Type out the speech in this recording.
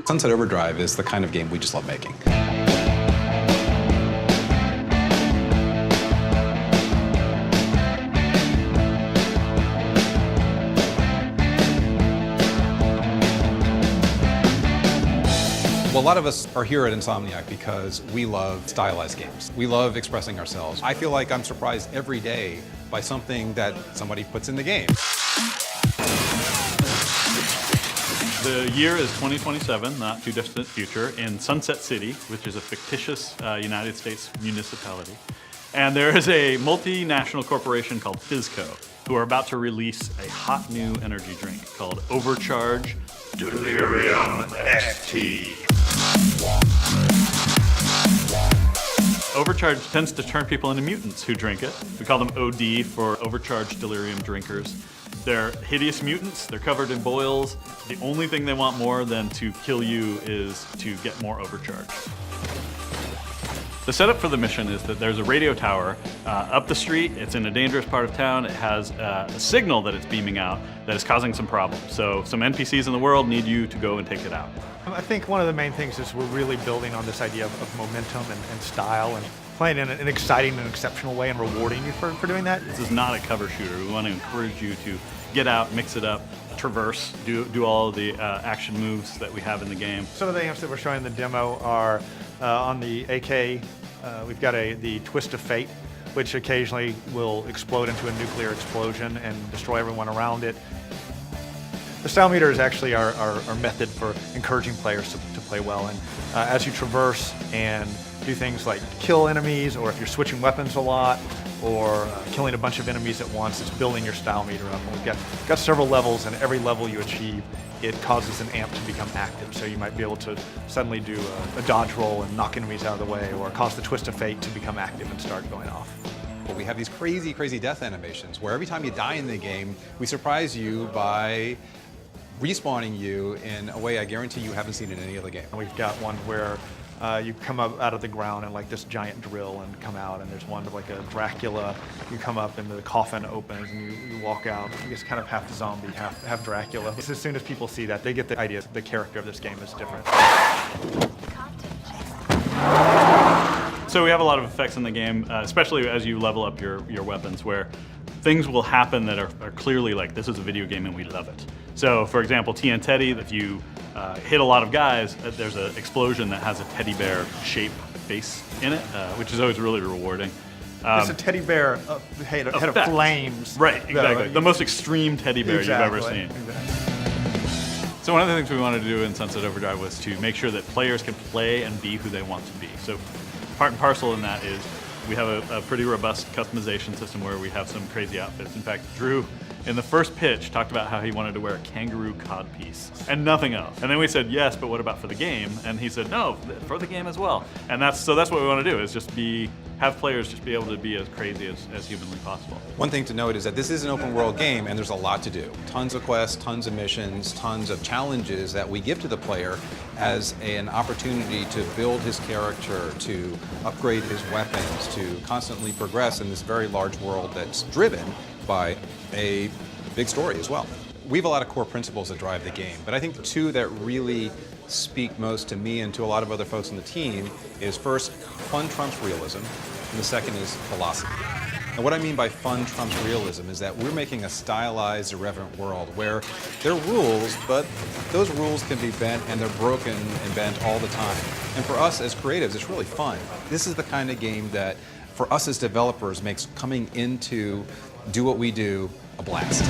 Sunset Overdrive is the kind of game we just love making. Well, a lot of us are here at Insomniac because we love stylized games. We love expressing ourselves. I feel like I'm surprised every day by something that somebody puts in the game. The year is 2027, not too distant future, in Sunset City, which is a fictitious United States municipality. And there is a multinational corporation called Fizzco, who are about to release a hot new energy drink called Overcharge Delirium XT. Overcharge tends to turn people into mutants who drink it. We call them OD for Overcharged Delirium Drinkers. They're hideous mutants, they're covered in boils. The only thing they want more than to kill you is to get more overcharge. The setup for the mission is that there's a radio tower up the street. It's in a dangerous part of town. It has a signal that it's beaming out that is causing some problems. So some NPCs in the world need you to go and take it out. I think one of the main things is we're really building on this idea of momentum and style and playing in an exciting and exceptional way and rewarding you for doing that. This is not a cover shooter. We want to encourage you to get out, mix it up, traverse, do all of the action moves that we have in the game. Some of the amps that we're showing in the demo are on the AK. We've got the Twist of Fate, which occasionally will explode into a nuclear explosion and destroy everyone around it. The style meter is actually our method for encouraging players to play well. And as you traverse and do things like kill enemies, or if you're switching weapons a lot, or killing a bunch of enemies at once, it's building your style meter up. And we've got several levels, and every level you achieve, it causes an amp to become active. So you might be able to suddenly do a dodge roll and knock enemies out of the way, or cause the Twist of Fate to become active and start going off. Well, we have these crazy, crazy death animations where every time you die in the game, we surprise you by respawning you in a way I guarantee you haven't seen in any other game. And we've got one where you come up out of the ground in like this giant drill and come out, and there's one with like a Dracula. You come up and the coffin opens and you walk out. You just kind of half zombie, half Dracula. As soon as people see that, they get the idea that the character of this game is different. So we have a lot of effects in the game, especially as you level up your weapons, where things will happen that are clearly like, this is a video game and we love it. So for example, TN Teddy, if you hit a lot of guys, there's an explosion that has a teddy bear shape face in it, which is always really rewarding. It's a teddy bear head of flames. Right, exactly. The most extreme teddy bear you've ever seen. Exactly. So one of the things we wanted to do in Sunset Overdrive was to make sure that players can play and be who they want to be. So part and parcel in that is we have a pretty robust customization system where we have some crazy outfits. In fact, Drew, in the first pitch, talked about how he wanted to wear a kangaroo codpiece and nothing else. And then we said, yes, but what about for the game? And he said, no, for the game as well. And that's what we want to do, is just have players just be able to be as crazy as humanly possible. One thing to note is that this is an open world game and there's a lot to do. Tons of quests, tons of missions, tons of challenges that we give to the player as an opportunity to build his character, to upgrade his weapons, to constantly progress in this very large world that's driven by a big story as well. We have a lot of core principles that drive the game, but I think the two that really speak most to me and to a lot of other folks on the team is, first, fun trumps realism, and the second is philosophy. And what I mean by fun trumps realism is that we're making a stylized, irreverent world where there are rules, but those rules can be bent and they're broken and bent all the time. And for us as creatives, it's really fun. This is the kind of game that, for us as developers, makes coming into do what we do a blast.